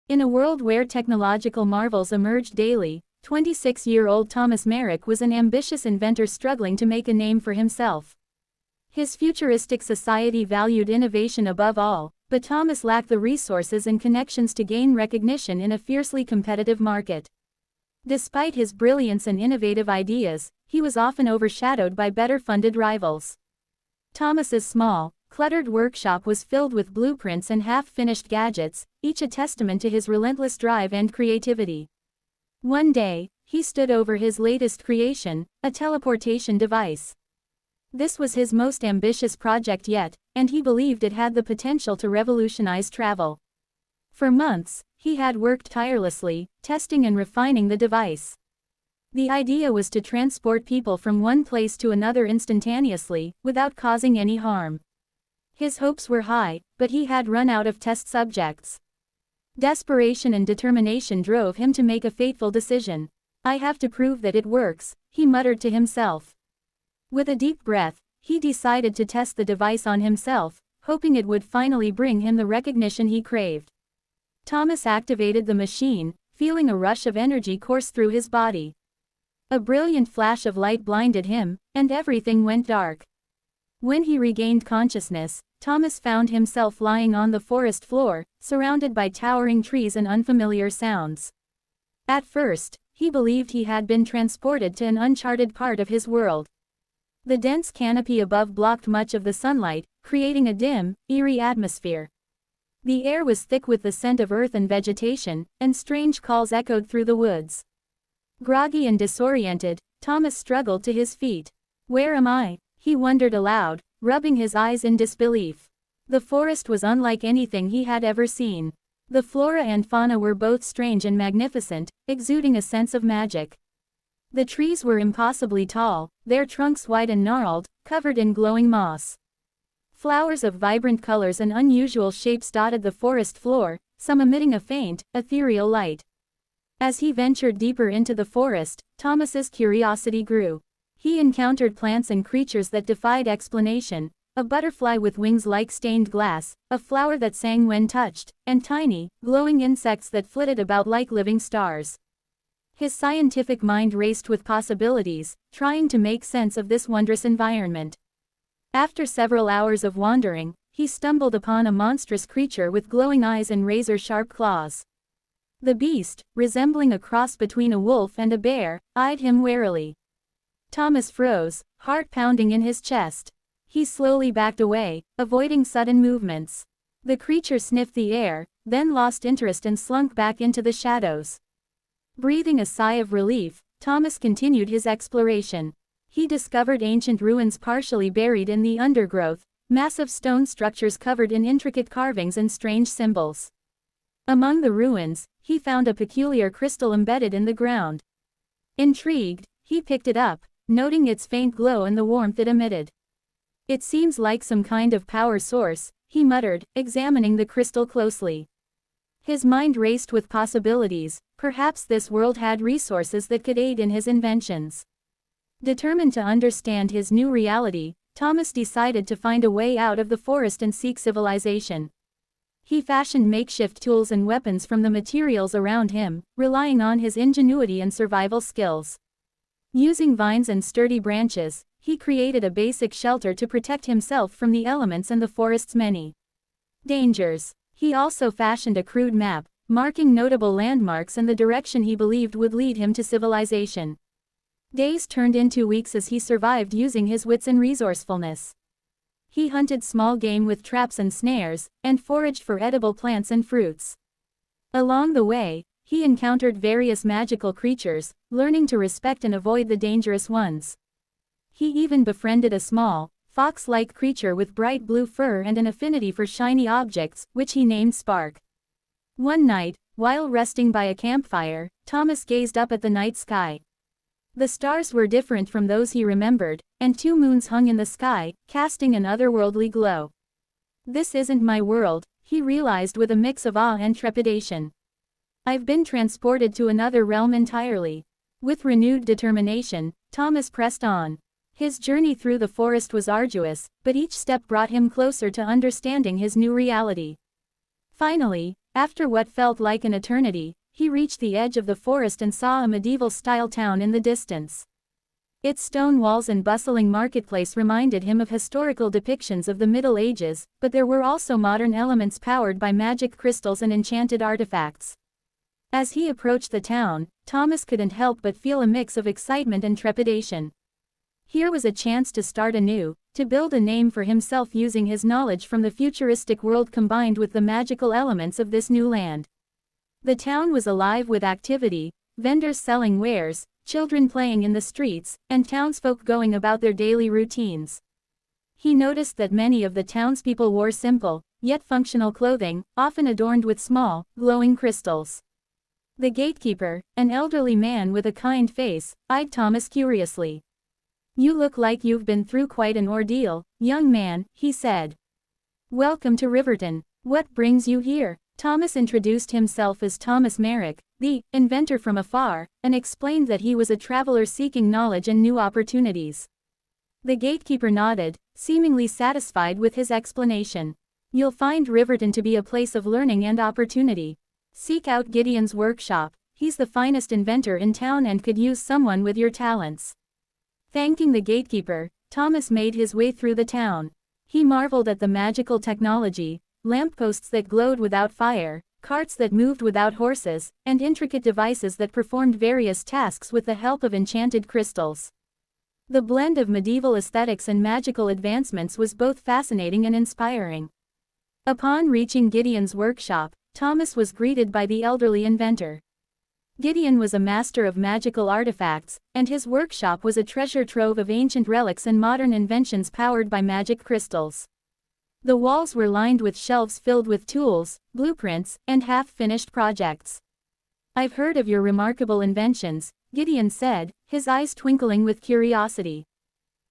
In a world where technological marvels emerged daily, 26-year-old Thomas Merrick was an ambitious inventor struggling to make a name for himself. His futuristic society valued innovation above all, but Thomas lacked the resources and connections to gain recognition in a fiercely competitive market. Despite his brilliance and innovative ideas, he was often overshadowed by better-funded rivals. Thomas's small, cluttered workshop was filled with blueprints and half-finished gadgets, each a testament to his relentless drive and creativity. One day, he stood over his latest creation, a teleportation device. This was his most ambitious project yet, and he believed it had the potential to revolutionize travel. For months, he had worked tirelessly, testing and refining the device. The idea was to transport people from one place to another instantaneously, without causing any harm. His hopes were high, but he had run out of test subjects. Desperation and determination drove him to make a fateful decision. "I have to prove that it works," he muttered to himself. With a deep breath, he decided to test the device on himself, hoping it would finally bring him the recognition he craved. Thomas activated the machine, feeling a rush of energy course through his body. A brilliant flash of light blinded him, and everything went dark. When he regained consciousness, Thomas found himself lying on the forest floor, surrounded by towering trees and unfamiliar sounds. At first, he believed he had been transported to an uncharted part of his world. The dense canopy above blocked much of the sunlight, creating a dim, eerie atmosphere. The air was thick with the scent of earth and vegetation, and strange calls echoed through the woods. Groggy and disoriented, Thomas struggled to his feet. "Where am I?" he wondered aloud, rubbing his eyes in disbelief. The forest was unlike anything he had ever seen. The flora and fauna were both strange and magnificent, exuding a sense of magic. The trees were impossibly tall, their trunks wide and gnarled, covered in glowing moss. Flowers of vibrant colors and unusual shapes dotted the forest floor, some emitting a faint, ethereal light. As he ventured deeper into the forest, Thomas's curiosity grew. He encountered plants and creatures that defied explanation, a butterfly with wings like stained glass, a flower that sang when touched, and tiny, glowing insects that flitted about like living stars. His scientific mind raced with possibilities, trying to make sense of this wondrous environment. After several hours of wandering, he stumbled upon a monstrous creature with glowing eyes and razor-sharp claws. The beast, resembling a cross between a wolf and a bear, eyed him warily. Thomas froze, heart pounding in his chest. He slowly backed away, avoiding sudden movements. The creature sniffed the air, then lost interest and slunk back into the shadows. Breathing a sigh of relief, Thomas continued his exploration. He discovered ancient ruins partially buried in the undergrowth, massive stone structures covered in intricate carvings and strange symbols. Among the ruins, he found a peculiar crystal embedded in the ground. Intrigued, he picked it up, noting its faint glow and the warmth it emitted. "It seems like some kind of power source," he muttered, examining the crystal closely. His mind raced with possibilities. Perhaps this world had resources that could aid in his inventions. Determined to understand his new reality, Thomas decided to find a way out of the forest and seek civilization. He fashioned makeshift tools and weapons from the materials around him, relying on his ingenuity and survival skills. Using vines and sturdy branches, he created a basic shelter to protect himself from the elements and the forest's many dangers. He also fashioned a crude map, marking notable landmarks and the direction he believed would lead him to civilization. Days turned into weeks as he survived using his wits and resourcefulness. He hunted small game with traps and snares, and foraged for edible plants and fruits. Along the way, he encountered various magical creatures, learning to respect and avoid the dangerous ones. He even befriended a small, fox-like creature with bright blue fur and an affinity for shiny objects, which he named Spark. One night, while resting by a campfire, Thomas gazed up at the night sky. The stars were different from those he remembered, and two moons hung in the sky, casting an otherworldly glow. "This isn't my world," he realized with a mix of awe and trepidation. "I've been transported to another realm entirely." With renewed determination, Thomas pressed on. His journey through the forest was arduous, but each step brought him closer to understanding his new reality. Finally, After what felt like an eternity, he reached the edge of the forest and saw a medieval-style town in the distance. Its stone walls and bustling marketplace reminded him of historical depictions of the Middle Ages, but there were also modern elements powered by magic crystals and enchanted artifacts. As he approached the town, Thomas couldn't help but feel a mix of excitement and trepidation. Here was a chance to start anew, to build a name for himself using his knowledge from the futuristic world combined with the magical elements of this new land. The town was alive with activity, vendors selling wares, children playing in the streets, and townsfolk going about their daily routines. He noticed that many of the townspeople wore simple, yet functional clothing, often adorned with small, glowing crystals. The gatekeeper, an elderly man with a kind face, eyed Thomas curiously. "You look like you've been through quite an ordeal, young man," he said. "Welcome to Riverton. What brings you here?" Thomas introduced himself as Thomas Merrick, the inventor from afar, and explained that he was a traveler seeking knowledge and new opportunities. The gatekeeper nodded, seemingly satisfied with his explanation. "You'll find Riverton to be a place of learning and opportunity. Seek out Gideon's workshop. He's the finest inventor in town and could use someone with your talents." Thanking the gatekeeper, Thomas made his way through the town. He marveled at the magical technology, lampposts that glowed without fire, carts that moved without horses, and intricate devices that performed various tasks with the help of enchanted crystals. The blend of medieval aesthetics and magical advancements was both fascinating and inspiring. Upon reaching Gideon's workshop, Thomas was greeted by the elderly inventor. Gideon was a master of magical artifacts, and his workshop was a treasure trove of ancient relics and modern inventions powered by magic crystals. The walls were lined with shelves filled with tools, blueprints, and half-finished projects. "I've heard of your remarkable inventions," Gideon said, his eyes twinkling with curiosity.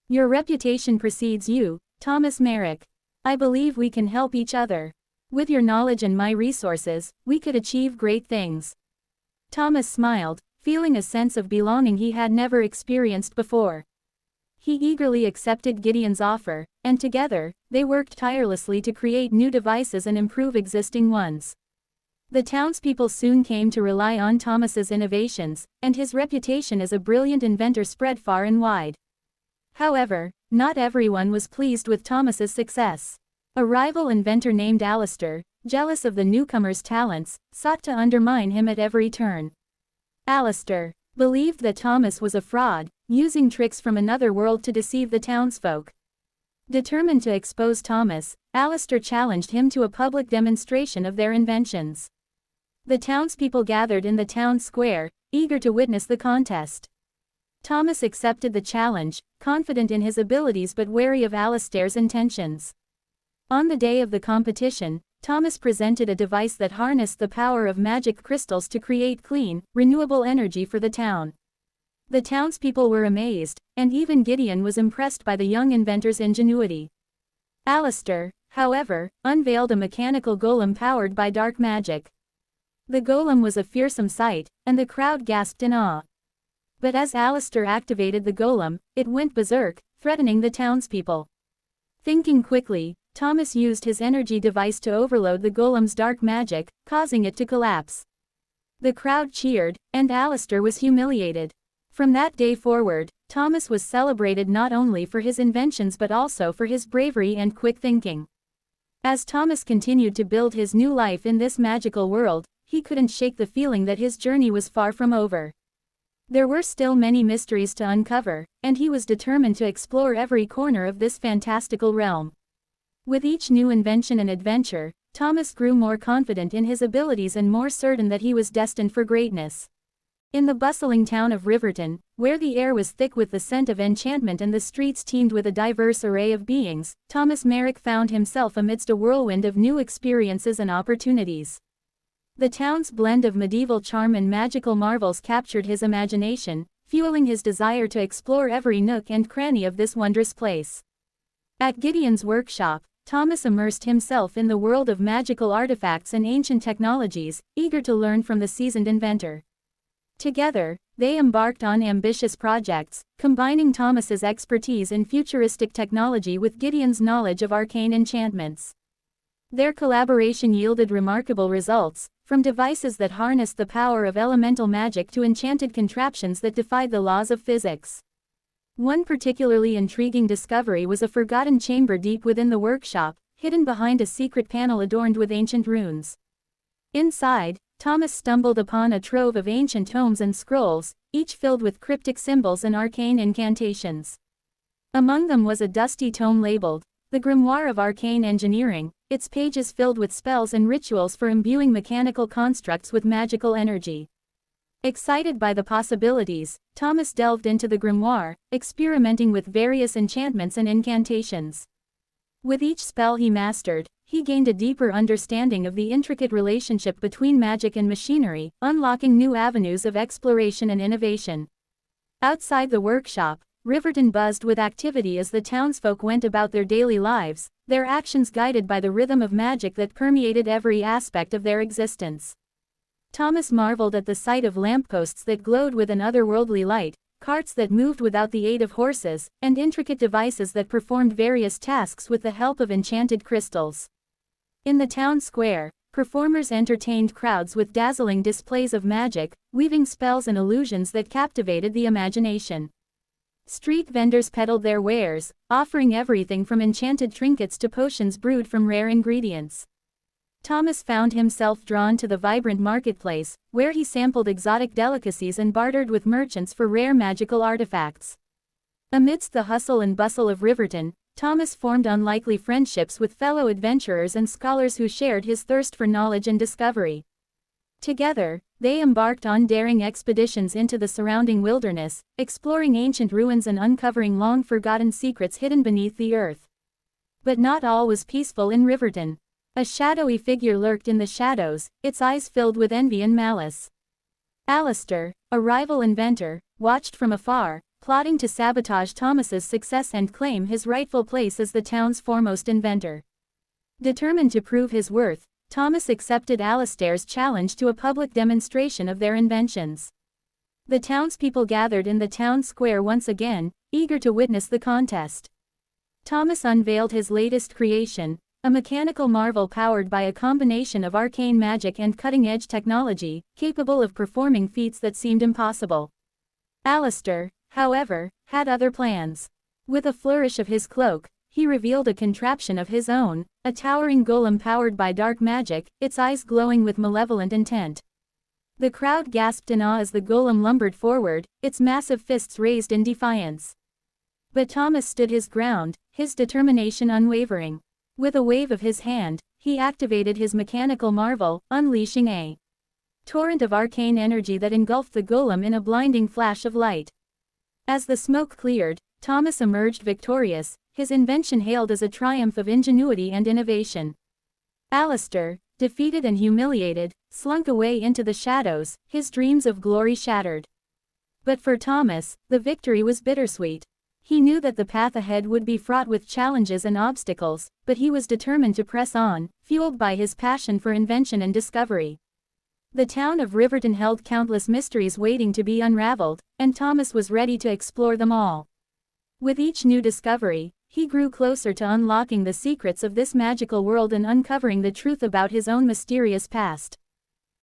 "Your reputation precedes you, Thomas Merrick. I believe we can help each other. With your knowledge and my resources, we could achieve great things." Thomas smiled, feeling a sense of belonging he had never experienced before. He eagerly accepted Gideon's offer, and together, they worked tirelessly to create new devices and improve existing ones. The townspeople soon came to rely on Thomas's innovations, and his reputation as a brilliant inventor spread far and wide. However, not everyone was pleased with Thomas's success. A rival inventor named Alistair, jealous of the newcomer's talents, sought to undermine him at every turn. Alistair believed that Thomas was a fraud, using tricks from another world to deceive the townsfolk. Determined to expose Thomas, Alistair challenged him to a public demonstration of their inventions. The townspeople gathered in the town square, eager to witness the contest. Thomas accepted the challenge, confident in his abilities but wary of Alistair's intentions. On the day of the competition, Thomas presented a device that harnessed the power of magic crystals to create clean, renewable energy for the town. The townspeople were amazed, and even Gideon was impressed by the young inventor's ingenuity. Alistair, however, unveiled a mechanical golem powered by dark magic. The golem was a fearsome sight, and the crowd gasped in awe. But as Alistair activated the golem, it went berserk, threatening the townspeople. Thinking quickly, Thomas used his energy device to overload the golem's dark magic, causing it to collapse. The crowd cheered, and Alistair was humiliated. From that day forward, Thomas was celebrated not only for his inventions but also for his bravery and quick thinking. As Thomas continued to build his new life in this magical world, he couldn't shake the feeling that his journey was far from over. There were still many mysteries to uncover, and he was determined to explore every corner of this fantastical realm. With each new invention and adventure, Thomas grew more confident in his abilities and more certain that he was destined for greatness. In the bustling town of Riverton, where the air was thick with the scent of enchantment and the streets teemed with a diverse array of beings, Thomas Merrick found himself amidst a whirlwind of new experiences and opportunities. The town's blend of medieval charm and magical marvels captured his imagination, fueling his desire to explore every nook and cranny of this wondrous place. At Gideon's workshop, Thomas immersed himself in the world of magical artifacts and ancient technologies, eager to learn from the seasoned inventor. Together, they embarked on ambitious projects, combining Thomas's expertise in futuristic technology with Gideon's knowledge of arcane enchantments. Their collaboration yielded remarkable results, from devices that harnessed the power of elemental magic to enchanted contraptions that defied the laws of physics. One particularly intriguing discovery was a forgotten chamber deep within the workshop, hidden behind a secret panel adorned with ancient runes. Inside, Thomas stumbled upon a trove of ancient tomes and scrolls, each filled with cryptic symbols and arcane incantations. Among them was a dusty tome labeled, "The Grimoire of Arcane Engineering," its pages filled with spells and rituals for imbuing mechanical constructs with magical energy. Excited by the possibilities, Thomas delved into the grimoire, experimenting with various enchantments and incantations. With each spell he mastered, he gained a deeper understanding of the intricate relationship between magic and machinery, unlocking new avenues of exploration and innovation. Outside the workshop, Riverton buzzed with activity as the townsfolk went about their daily lives, their actions guided by the rhythm of magic that permeated every aspect of their existence. Thomas marveled at the sight of lampposts that glowed with an otherworldly light, carts that moved without the aid of horses, and intricate devices that performed various tasks with the help of enchanted crystals. In the town square, performers entertained crowds with dazzling displays of magic, weaving spells and illusions that captivated the imagination. Street vendors peddled their wares, offering everything from enchanted trinkets to potions brewed from rare ingredients. Thomas found himself drawn to the vibrant marketplace, where he sampled exotic delicacies and bartered with merchants for rare magical artifacts. Amidst the hustle and bustle of Riverton, Thomas formed unlikely friendships with fellow adventurers and scholars who shared his thirst for knowledge and discovery. Together, they embarked on daring expeditions into the surrounding wilderness, exploring ancient ruins and uncovering long-forgotten secrets hidden beneath the earth. But not all was peaceful in Riverton. A shadowy figure lurked in the shadows, its eyes filled with envy and malice. Alistair, a rival inventor, watched from afar, plotting to sabotage Thomas's success and claim his rightful place as the town's foremost inventor. Determined to prove his worth, Thomas accepted Alistair's challenge to a public demonstration of their inventions. The townspeople gathered in the town square once again, eager to witness the contest. Thomas unveiled his latest creation, a mechanical marvel powered by a combination of arcane magic and cutting-edge technology, capable of performing feats that seemed impossible. Alistair, however, had other plans. With a flourish of his cloak, he revealed a contraption of his own, a towering golem powered by dark magic, its eyes glowing with malevolent intent. The crowd gasped in awe as the golem lumbered forward, its massive fists raised in defiance. But Thomas stood his ground, his determination unwavering. With a wave of his hand, he activated his mechanical marvel, unleashing a torrent of arcane energy that engulfed the golem in a blinding flash of light. As the smoke cleared, Thomas emerged victorious, his invention hailed as a triumph of ingenuity and innovation. Alistair, defeated and humiliated, slunk away into the shadows, his dreams of glory shattered. But for Thomas, the victory was bittersweet. He knew that the path ahead would be fraught with challenges and obstacles, but he was determined to press on, fueled by his passion for invention and discovery. The town of Riverton held countless mysteries waiting to be unraveled, and Thomas was ready to explore them all. With each new discovery, he grew closer to unlocking the secrets of this magical world and uncovering the truth about his own mysterious past.